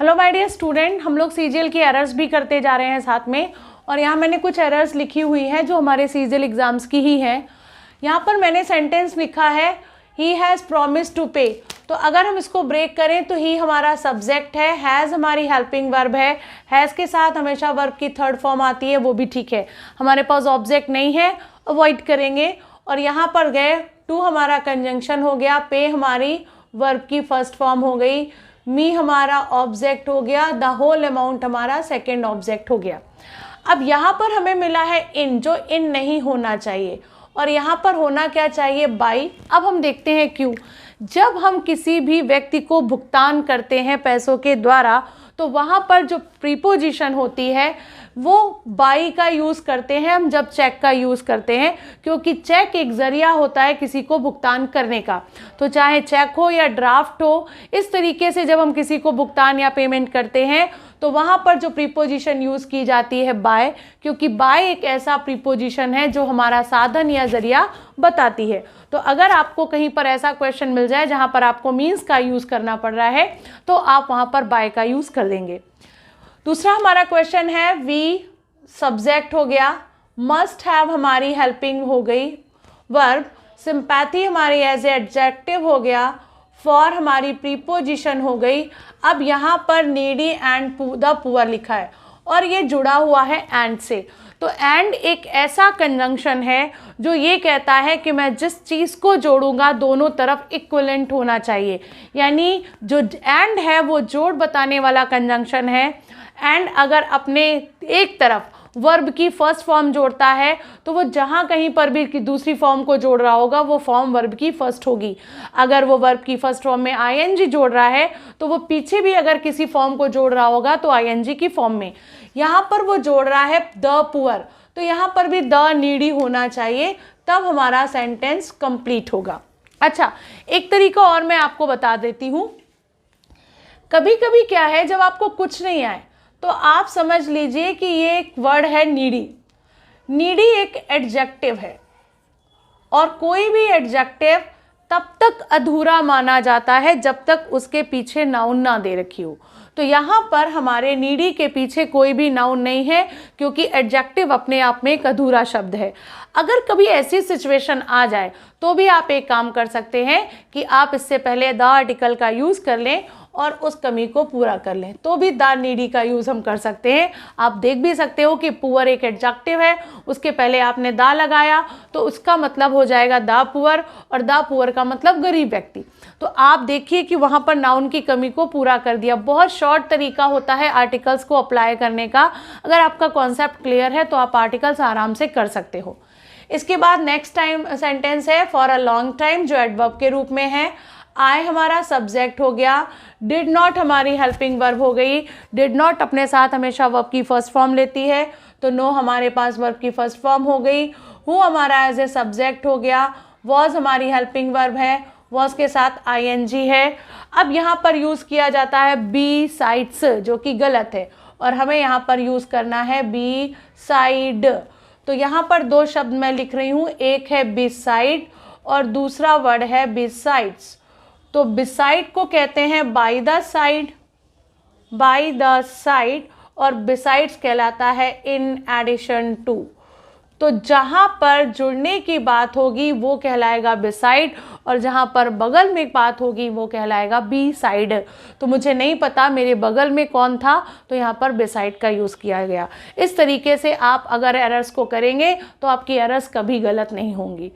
Hello my dear student, हम लोग CGL की एरर्स भी करते जा रहे हैं साथ में। और यहाँ मैंने कुछ एरर्स लिखी हुई हैं जो हमारे सीजीएल एग्जाम्स की ही हैं। यहाँ पर मैंने सेंटेंस लिखा है ही हैज़ प्रॉमिस टू पे। तो अगर हम इसको ब्रेक करें तो ही हमारा सब्जेक्ट है, हैज़ हमारी हेल्पिंग वर्ब है। हैज़ के साथ हमेशा वर्ब की थर्ड फॉर्म आती है, वो भी ठीक है। हमारे पास ऑब्जेक्ट नहीं है, अवॉइड करेंगे। और यहाँ पर गए टू हमारा कंजंक्शन हो गया, पे हमारी वर्ब की फर्स्ट फॉर्म हो गई, मी हमारा ऑब्जेक्ट हो गया, द होल अमाउंट हमारा सेकेंड ऑब्जेक्ट हो गया। अब यहाँ पर हमें मिला है इन, जो इन नहीं होना चाहिए, और यहाँ पर होना क्या चाहिए, बाई। अब हम देखते हैं क्यों। जब हम किसी भी व्यक्ति को भुगतान करते हैं पैसों के द्वारा, तो वहाँ पर जो प्रीपोजिशन होती है वो बाई का यूज़ करते हैं हम जब चेक का यूज़ करते हैं, क्योंकि चेक एक ज़रिया होता है किसी को भुगतान करने का। तो चाहे चेक हो या ड्राफ्ट हो, इस तरीके से जब हम किसी को भुगतान या पेमेंट करते हैं तो वहाँ पर जो प्रीपोजिशन यूज़ की जाती है बाय, क्योंकि बाय एक ऐसा प्रीपोजिशन है जो हमारा साधन या ज़रिया बताती है। तो अगर आपको कहीं पर ऐसा क्वेश्चन मिल जाए जहाँ पर आपको मीन्स का यूज़ करना पड़ रहा है तो आप वहाँ पर बाय का यूज़ कर देंगे। दूसरा हमारा क्वेश्चन है वी सब्जेक्ट हो गया, मस्ट हैव हमारी हेल्पिंग हो गई वर्ब, सिंपैथी हमारी एज एडजेक्टिव हो गया, फॉर हमारी प्रीपोजिशन हो गई। अब यहाँ पर नीडी एंड द पुअर लिखा है और ये जुड़ा हुआ है एंड से। तो एंड एक ऐसा कंजंक्शन है जो ये कहता है कि मैं जिस चीज़ को जोड़ूंगा दोनों तरफ इक्विवेलेंट होना चाहिए। यानी जो एंड है वो जोड़ बताने वाला कंजंक्शन है। एंड अगर अपने एक तरफ वर्ब की फर्स्ट फॉर्म जोड़ता है तो वो जहाँ कहीं पर भी दूसरी फॉर्म को जोड़ रहा होगा वो फॉर्म वर्ब की फर्स्ट होगी। अगर वो वर्ब की फर्स्ट फॉर्म में आईएनजी जोड़ रहा है तो वो पीछे भी अगर किसी फॉर्म को जोड़ रहा होगा तो आईएनजी की फॉर्म में। यहाँ पर वो जोड़ रहा है द पुअर, तो यहाँ पर भी द नीडी होना चाहिए, तब हमारा सेंटेंस कंप्लीट होगा। अच्छा, एक तरीका और मैं आपको बता देती हूँ। कभी कभी क्या है, जब आपको कुछ नहीं आए तो आप समझ लीजिए कि ये एक वर्ड है नीडी। नीडी एक एडजेक्टिव है और कोई भी एडजेक्टिव तब तक अधूरा माना जाता है जब तक उसके पीछे नाउन ना दे रखी हो। तो यहाँ पर हमारे नीडी के पीछे कोई भी नाउन नहीं है, क्योंकि एडजेक्टिव अपने आप में एक अधूरा शब्द है। अगर कभी ऐसी सिचुएशन आ जाए तो भी आप एक काम कर सकते हैं कि आप इससे पहले द आर्टिकल का यूज़ कर लें और उस कमी को पूरा कर लें, तो भी द नीडी का यूज़ हम कर सकते हैं। आप देख भी सकते हो कि पुअर एक एडजेक्टिव है, उसके पहले आपने द लगाया तो उसका मतलब हो जाएगा द पुअर, और द पुअर का मतलब गरीब व्यक्ति। तो आप देखिए कि वहाँ पर नाउन की कमी को पूरा कर दिया। बहुत शॉर्ट तरीका होता है आर्टिकल्स को अप्लाई करने का। अगर आपका कॉन्सेप्ट क्लियर है तो आप आर्टिकल्स आराम से कर सकते हो। इसके बाद नेक्स्ट टाइम सेंटेंस है फॉर अ लॉन्ग टाइम, जो एडवर्ब के रूप में है। आई हमारा सब्जेक्ट हो गया, डिड नॉट हमारी हेल्पिंग वर्ब हो गई। डिड नॉट अपने साथ हमेशा वर्ब की फर्स्ट फॉर्म लेती है, तो नो हमारे पास वर्ब की फर्स्ट फॉर्म हो गई। हु हमारा एज ए सब्जेक्ट हो गया, वॉज हमारी हेल्पिंग वर्ब है, वॉज के साथ आईएनजी है। अब यहाँ पर यूज़ किया जाता है बी साइड्स, जो कि गलत है, और हमें यहाँ पर यूज़ करना है बी साइड। तो यहाँ पर दो शब्द मैं लिख रही हूँ, एक है बिसाइड और दूसरा वर्ड है बिसाइड्स। तो बिसाइड को कहते हैं by the side, by the side, और बिसाइड्स कहलाता है इन एडिशन टू। तो जहाँ पर जुड़ने की बात होगी वो कहलाएगा बिसाइड, और जहाँ पर बगल में बात होगी वो कहलाएगा बी साइड। तो मुझे नहीं पता मेरे बगल में कौन था, तो यहाँ पर बिसाइड का यूज़ किया गया। इस तरीके से आप अगर एरर्स को करेंगे तो आपकी एरर्स कभी गलत नहीं होंगी।